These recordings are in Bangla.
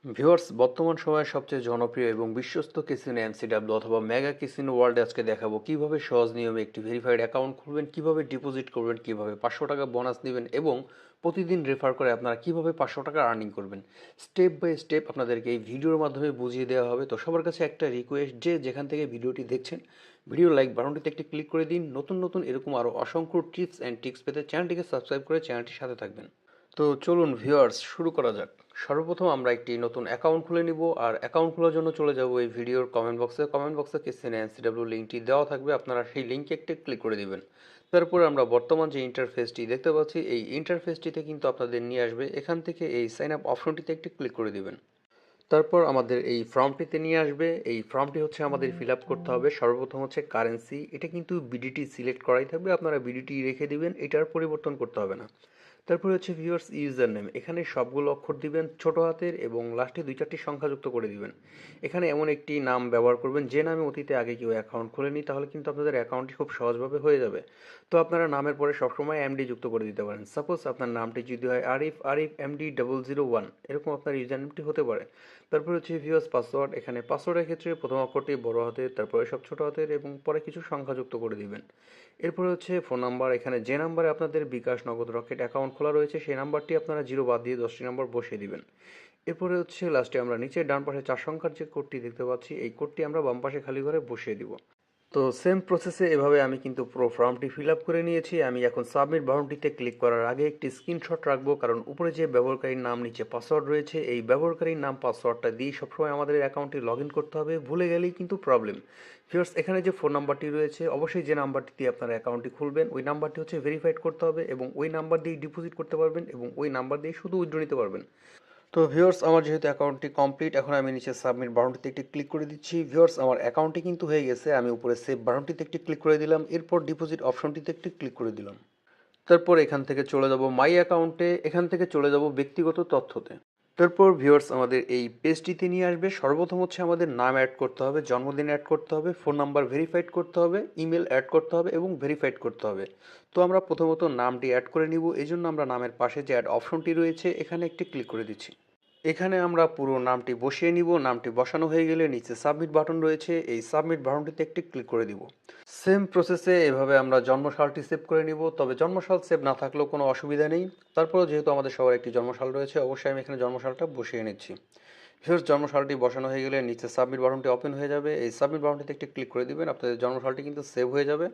ভিউয়ার্স, বর্তমান সময়ে সবচেয়ে জনপ্রিয় এবং বিশ্বস্ত ক্যাসিনো এমসিডব্লিউ অথবা মেগা ক্যাসিনো ওয়ার্ল্ডে আজকে দেখাবো কিভাবে সহজ নিয়মে একটি ভেরিফাইড অ্যাকাউন্ট খুলবেন, কিভাবে ডিপোজিট করবেন, কিভাবে 500 টাকা বোনাস নেবেন এবং প্রতিদিন রেফার করে আপনারা কিভাবে 500 টাকা আর্নিং করবেন। স্টেপ বাই স্টেপ আপনাদেরকে এই ভিডিওর মাধ্যমে বুঝিয়ে দেওয়া হবে। তো সবার কাছে একটা রিকোয়েস্ট, যে যেখান থেকে ভিডিওটি দেখছেন ভিডিও লাইক বাটনটিতে একটি ক্লিক করে দিন। নতুন নতুন এরকম আরও অসংখ্য টিপস অ্যান্ড ট্রিক্স পেতে চ্যানেলটিকে সাবস্ক্রাইব করে চ্যানেলটির সাথে থাকবেন। তো চলুন ভিউয়ার্স, শুরু করা যাক। সর্বপ্রথম আমরা একটি নতুন অ্যাকাউন্ট খুলে নিব, আর অ্যাকাউন্ট খোলার জন্য চলে যাব এই ভিডিওর কমেন্ট বক্সে ক্যাসিনো এনসিডব্লিউ লিঙ্কটি দেওয়া থাকবে, আপনারা সেই লিঙ্কে একটি ক্লিক করে দিবেন। তারপরে আমরা বর্তমান যে ইন্টারফেসটি দেখতে পাচ্ছি, এই ইন্টারফেসটিতে কিন্তু আপনাদের নিয়ে আসবে। এখান থেকে এই সাইন আপ অপশনটিতে একটি ক্লিক করে দিবেন। তারপর আমাদের এই ফর্মটিতে নিয়ে আসবে। এই ফর্মটি হচ্ছে আমাদের ফিল আপ করতে হবে। সর্বপ্রথম হচ্ছে কারেন্সি, এটা কিন্তু বিডিটি সিলেক্ট করাই থাকবে, আপনারা বিডিটি রেখে দিবেন, এটার পরিবর্তন করতে হবে না। তারপরে হচ্ছে ভিউয়ার্স ইউজার নেম, এখানে সবগুলো অক্ষর দিবেন ছোট হাতের এবং লাস্টে 2-4টি সংখ্যা যুক্ত করে দিবেন। এখানে এমন একটি নাম ব্যবহার করবেন যে নামে অতীতে আগে কেউ অ্যাকাউন্ট খোলেনি, তাহলে কিন্তু আপনাদের অ্যাকাউন্টটি খুব সহজভাবে হয়ে যাবে। তো আপনারা নামের পরে সবসময় এমডি যুক্ত করে দিতে পারেন। সাপোজ আপনার নামটি যদি হয় আরিফ এমডি 001, এরকম আপনার ইউজার নেমটি হতে পারে। তারপরে হচ্ছে ভিউয়ার্স পাসওয়ার্ড, এখানে পাসওয়ার্ডের ক্ষেত্রে প্রথম অক্ষরটি বড় হাতের, তারপরে সব ছোট হাতের এবং পরে কিছু সংখ্যা যুক্ত করে দিবেন। এরপরে হচ্ছে ফোন নাম্বার, এখানে যে নাম্বারে আপনাদের বিকাশ, নগদ, রকেট অ্যাকাউন্ট খোলা রয়েছে সেই নাম্বারটি আপনারা 0 বাদ দিয়ে 10টি নাম্বার বসিয়ে দিবেন। এরপরে হচ্ছে লাস্টে আমরা নিচে ডান পাশে 4 সংখ্যার যে কোডটি দেখতে পাচ্ছি, এই কোডটি আমরা বাম পাশে খালি ঘরে বসিয়ে দিব। তো সেম প্রসেসে এভাবে আমি কিন্তু পুরো ফর্মটি ফিল আপ করে নিয়েছি। আমি এখন সাবমিট বাটনটিতে ক্লিক করার আগে একটি স্ক্রিনশট রাখবো, কারণ উপরে যে ব্যবহারকারীর নাম নিচে পাসওয়ার্ড রয়েছে, এই ব্যবহারকারীর নাম পাসওয়ার্ডটা দিয়ে সবসময় আমাদের অ্যাকাউন্টটি লগ ইন করতে হবে, ভুলে গেলেই কিন্তু প্রবলেম। ফিয়ার্স, এখানে যে ফোন নাম্বারটি রয়েছে, অবশ্যই যে নাম্বারটি দিয়ে আপনার অ্যাকাউন্টটি খুলবেন ওই নাম্বারটি হচ্ছে ভেরিফাইড করতে হবে এবং ওই নাম্বার দিয়েই ডিপোজিট করতে পারবেন এবং ওই নাম্বার দিয়েই শুধু উইথড্র নিতে পারবেন। তো ভিউয়ার্স, আমার যেহেতু অ্যাকাউন্টটি কমপ্লিট, এখন আমি নিচে সাবমিট বাটনটিতে একটি ক্লিক করে দিচ্ছি। ভিউয়ার্স, আমার অ্যাকাউন্টটি কিন্তু হয়ে গেছে। আমি উপরে সেভ বাটনটিতে একটি ক্লিক করে দিলাম, এরপর ডিপোজিট অপশনটিতে একটি ক্লিক করে দিলাম। তারপর এখান থেকে চলে যাব মাই অ্যাকাউন্টে, এখান থেকে চলে যাব ব্যক্তিগত তথ্যতে। তারপর ভিউয়ার্স আমাদের এই পেজটিতে নিয়ে আসবে। সর্বপ্রথম হচ্ছে আমাদের নাম অ্যাড করতে হবে, জন্মদিন অ্যাড করতে হবে, ফোন নাম্বার ভেরিফাইড করতে হবে, ইমেল অ্যাড করতে হবে এবং ভেরিফাইড করতে হবে। তো আমরা প্রথমত নামটি অ্যাড করে নিব, এই জন্য আমরা নামের পাশে যে অ্যাড অপশনটি রয়েছে এখানে একটি ক্লিক করে দিচ্ছি। এখানে আমরা পুরো নামটি বসিয়ে নিব। নামটি বসানো হয়ে গেলে নিচে সাবমিট বাটন রয়েছে, এই সাবমিট বাটনটিতে একটি ক্লিক করে দিব। সেম প্রসেসে এভাবে আমরা জন্মসালটি সেভ করে নিব, তবে জন্মসাল সেভ না থাকলেও কোনো অসুবিধা নেই। তারপরেও যেহেতু আমাদের সবার একটি জন্মসাল রয়েছে, অবশ্যই আমি এখানে জন্মসালটা বসিয়ে নিচ্ছি। ফিরোজ, জন্মসালটি বসানো হয়ে গেলে নিচে সাবমিট বাটনটি ওপেন হয়ে যাবে, এই সাবমিট বাটনটিতে একটি ক্লিক করে দিবেন, আপনাদের জন্মসালটি কিন্তু সেভ হয়ে যাবে।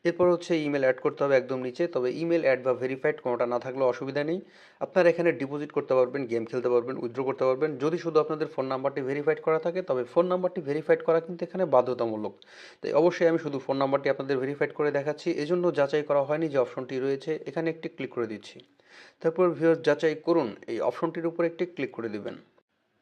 এরপর হচ্ছে ইমেল অ্যাড করতে হবে একদম নিচে, তবে ইমেল অ্যাড বা ভেরিফাইড কোনোটা না থাকলেও অসুবিধা নেই। আপনারা এখানে ডিপোজিট করতে পারবেন, গেম খেলতে পারবেন, উইথড্র করতে পারবেন, যদি শুধু আপনাদের ফোন নাম্বারটি ভেরিফাইড করা থাকে। তবে ফোন নাম্বারটি ভেরিফাইড করা কিন্তু এখানে বাধ্যতামূলক। তাই অবশ্যই আমি শুধু ফোন নাম্বারটি আপনাদের ভেরিফাইড করে দেখাচ্ছি, এজন্য যাচাই করা হয়নি যে অপশনটি রয়েছে, এখানে একটি ক্লিক করে দিচ্ছি। তারপর ভিউয়ার্স যাচাই করুন, এই অপশনটির উপর একটি ক্লিক করে দিবেন।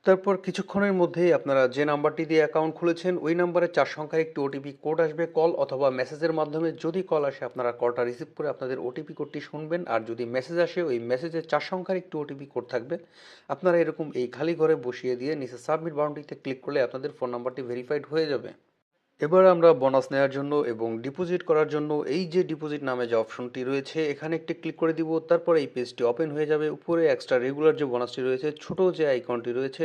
তারপর কিছুক্ষণের মধ্যেই আপনারা যে নাম্বারটি দিয়ে অ্যাকাউন্ট খুলেছেন ওই নাম্বারে 4 সংখ্যার একটি ওটিপি কোড আসবে, কল অথবা মেসেজের মাধ্যমে। যদি কল আসে আপনারা কলটা রিসিভ করে আপনাদের ওটিপি কোডটি শুনবেন, আর যদি মেসেজ আসে ওই মেসেজে 4 সংখ্যার একটি ওটিপি কোড থাকবে। আপনারা এরকম এই খালি ঘরে বসিয়ে দিয়ে নিচে সাবমিট বাটনটিতে ক্লিক করলে আপনাদের ফোন নাম্বারটি ভেরিফাইড হয়ে যাবে। এবার আমরা বোনাস নেওয়ার জন্য এবং ডিপোজিট করার জন্য এই যে ডিপোজিট নামে যে অপশনটি রয়েছে এখানে একটি ক্লিক করে দিব। তারপরে এই পেজটি ওপেন হয়ে যাবে। উপরে এক্সট্রা রেগুলার যে বোনাসটি রয়েছে, ছোট যে আইকনটি রয়েছে,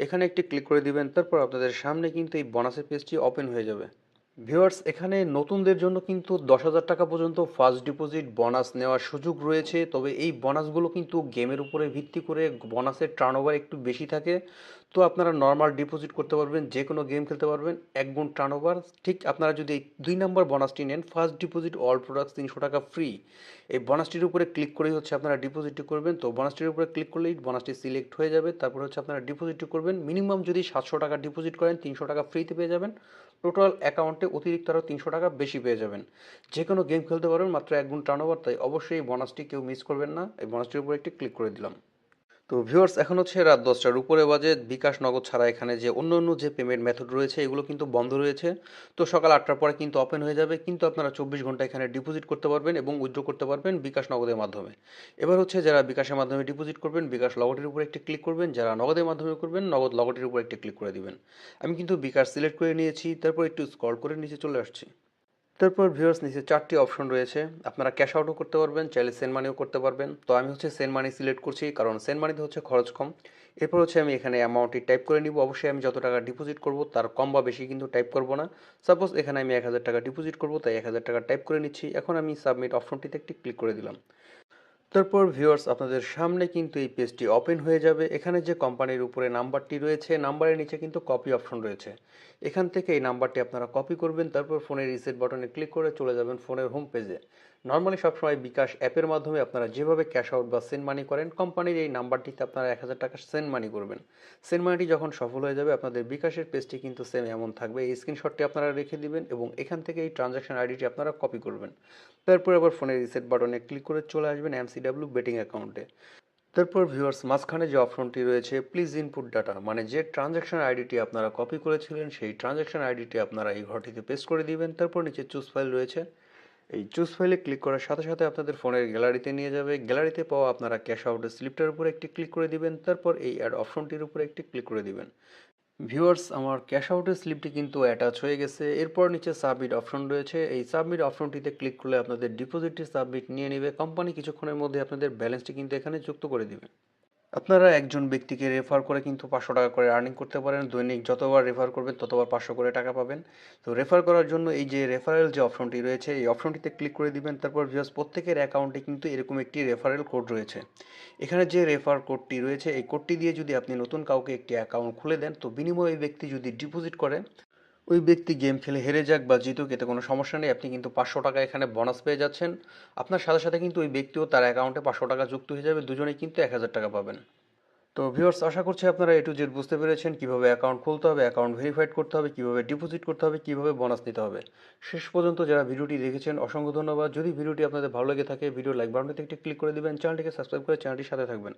এখানে একটি ক্লিক করে দিবেন। তারপর আপনাদের সামনে কিন্তু এই বোনাসের পেজটি ওপেন হয়ে যাবে। ভিউয়ার্স, এখানে নতুনদের জন্য কিন্তু 10,000 টাকা পর্যন্ত ফার্স্ট ডিপোজিট বোনাস নেওয়ার সুযোগ রয়েছে। তবে এই বোনাসগুলো কিন্তু গেমের উপরে ভিত্তি করে বোনাসের টার্নওভার একটু বেশি থাকে। তো আপনারা নর্মাল ডিপোজিট করতে পারবেন, যে কোনো গেম খেলতে পারবেন, 1 গুণ টার্নওভার। ঠিক আপনারা যদি এই 2 নম্বর বোনাসটি নেন, ফার্স্ট ডিপোজিট অল প্রোডাক্টস 300 টাকা ফ্রি, এই বোনাসটির উপরে ক্লিক করেই হচ্ছে আপনারা ডিপোজিটটি করবেন। তো বোনাসটির উপরে ক্লিক করলেই বোনাসটি সিলেক্ট হয়ে যাবে। তারপর হচ্ছে আপনারা ডিপোজিটটি করবেন। মিনিমাম যদি 700 টাকা ডিপোজিট করেন 300 টাকা ফ্রিতে পেয়ে যাবেন। টোটাল অ্যাকাউন্টে অতিরিক্ত আরও 300 টাকা বেশি পেয়ে যাবেন। যে কোনো গেম খেলতে পারবেন, মাত্র 1 গুণ টার্নওভার। তাই অবশ্যই এই বোনাসটি কেউ মিস করবেন না। এই বোনাসটির উপর একটি ক্লিক করে দিলাম। তো ভিউয়ার্স, এখন হচ্ছে রাত 10টার উপরে বাজে। বিকাশ, নগদ ছাড়া এখানে যে অন্য অন্য যে পেমেন্ট মেথড রয়েছে এগুলো কিন্তু বন্ধ রয়েছে। তো সকাল 8টার পরে কিন্তু ওপেন হয়ে যাবে, কিন্তু আপনারা 24 ঘন্টা এখানে ডিপোজিট করতে পারবেন এবং উইথড্র করতে পারবেন বিকাশ, নগদের মাধ্যমে। এবার হচ্ছে যারা বিকাশের মাধ্যমে ডিপোজিট করবেন বিকাশ লগটির উপর একটি ক্লিক করবেন, যারা নগদের মাধ্যমে করবেন নগদ লগটির উপর একটি ক্লিক করে দিবেন। আমি কিন্তু বিকাশ সিলেক্ট করে নিয়েছি, তারপর একটু স্ক্রল করে নিচে চলে আসছি। তারপর ভিউয়ার্স, নিচে 4টি অপশন রয়েছে, আপনারা ক্যাশ আউটও করতে পারবেন, চাইলে সেন্ড মানিও করতে পারবেন। তো আমি হচ্ছে সেন্ড মানি সিলেক্ট করছি, কারণ সেন্ড মানিতে হচ্ছে খরচ কম। এরপর হচ্ছে আমি এখানে অ্যামাউন্টটি টাইপ করে নিব। অবশ্যই আমি যত টাকা ডিপোজিট করব তার কম বা বেশি কিন্তু টাইপ করব না। সাপোজ এখানে আমি ১,০০০ টাকা ডিপোজিট করব, তাই ১,০০০ টাকা টাইপ করে নিচ্ছি। এখন আমি সাবমিট অপশনটিতে একটি ক্লিক করে দিলাম। তারপর ভিউয়ার্স আপনাদের সামনে কিন্তু এই পেজটি ওপেন হয়ে যাবে। এখানে যে কোম্পানির উপরে নাম্বারটি রয়েছে, নাম্বারের নিচে কিন্তু কপি অপশন রয়েছে। এখান থেকে এই নাম্বারটি আপনারা কপি করবেন, তারপর ফোনের রিসেট বাটনে ক্লিক করে চলে যাবেন ফোনের হোম পেজে। নর্মালি সবসময় বিকাশ অ্যাপের মাধ্যমে আপনারা যেভাবে ক্যাশ আউট বা সেন্ড মানি করেন, কোম্পানির এই নাম্বারটিতে আপনারা ১,০০০ টাকা সেন্ড মানি করবেন। সেন্ড মানিটি যখন সফল হয়ে যাবে, আপনাদের বিকাশের পেজটি কিন্তু সেম এমন থাকবে। এই স্ক্রিনশটটি আপনারা রেখে দিবেন এবং এখান থেকে এই ট্রানজাকশন আইডিটি আপনারা কপি করবেন। তারপর আবার ফোনের রিসেট বাটনে ক্লিক করে চলে আসবেন এমসিডাব্লিউ বেটিং অ্যাকাউন্টে। তারপর ভিউয়ার্স মাঝখানে যে অপশনটি রয়েছে প্লিজ ইনপুট ডাটা, মানে যে ট্রানজাকশন আইডিটি আপনারা কপি করেছিলেন সেই ট্রানজাকশন আইডিটি আপনারা এই ঘরটিতে পেস্ট করে দিবেন। তারপর নিচে চুজ ফাইল রয়েছে, এই চুজ ফাইলে ক্লিক করার সাথে সাথে আপনাদের ফোনের গ্যালারিতে নিয়ে যাবে। গ্যালারিতে পাওয়া আপনারা ক্যাশ আউটের স্লিপটার উপরে একটি ক্লিক করে দিবেন। তারপর এই অ্যাড অপশনটির উপরে একটি ক্লিক করে দিবেন। ভিউয়ার্স আমার ক্যাশ আউটের স্লিপটি কিন্তু অ্যাটাচ হয়ে গেছে। এরপর নিচে সাবমিট অপশন রয়েছে, এই সাবমিট অপশনটিতে ক্লিক করলে আপনাদের ডিপোজিটটি সাবমিট নিয়ে নেবে। কোম্পানি কিছুক্ষণের মধ্যে আপনাদের ব্যালেন্সটি কিন্তু এখানে যুক্ত করে দিবে। আপনারা একজন ব্যক্তিকে রেফার করে কিন্তু ৫০০ টাকা করে আর্নিং করতে পারেন। দৈনিক যতবার রেফার করবেন ততবার ৫০০ করে টাকা পাবেন। তো রেফার করার জন্য এই যে রেফারেল যে অপশনটি রয়েছে এই অপশনটিতে ক্লিক করে দিবেন। তারপর ভিউয়ার্স প্রত্যেকের অ্যাকাউন্টে কিন্তু এরকম একটি রেফারেল কোড রয়েছে। এখানে যে রেফার কোডটি রয়েছে এই কোডটি দিয়ে যদি আপনি নতুন কাউকে একটি অ্যাকাউন্ট খুলে দেন, তো বিনিময়ে ওই ব্যক্তি যদি ডিপোজিট করে, ওই ব্যক্তি গেম খেলে হেরে যাক বা জিতুক, এতে কোনো সমস্যা নেই। আপনি কিন্তু ৫০০ টাকা এখানে বোনাস পেয়ে যাচ্ছেন। আপনার সাথে সাথে কিন্তু ওই ব্যক্তিও তার অ্যাকাউন্টে ৫০০ টাকা যুক্ত হয়ে যাবে, দুজনেই কিন্তু ১,০০০ টাকা পাবেন। তো ভিউয়ার্স আশা করছি আপনারা এ টু জেড বুঝতে পেরেছেন কিভাবে অ্যাকাউন্ট খুলতে হবে, অ্যাকাউন্ট ভেরিফাইড করতে হবে, কিভাবে ডিপোজিট করতে হবে, কিভাবে বোনাস নিতে হবে। শেষ পর্যন্ত যারা ভিডিওটি দেখেছেন অসংখ্য ধন্যবাদ। যদি ভিডিওটি আপনাদের ভালো লেগে থাকে ভিডিও লাইক বাটনটিতে একটি ক্লিক করে দিবেন, চ্যানেলটিকে সাবস্ক্রাইব করে চ্যানেলটির সাথে থাকবেন।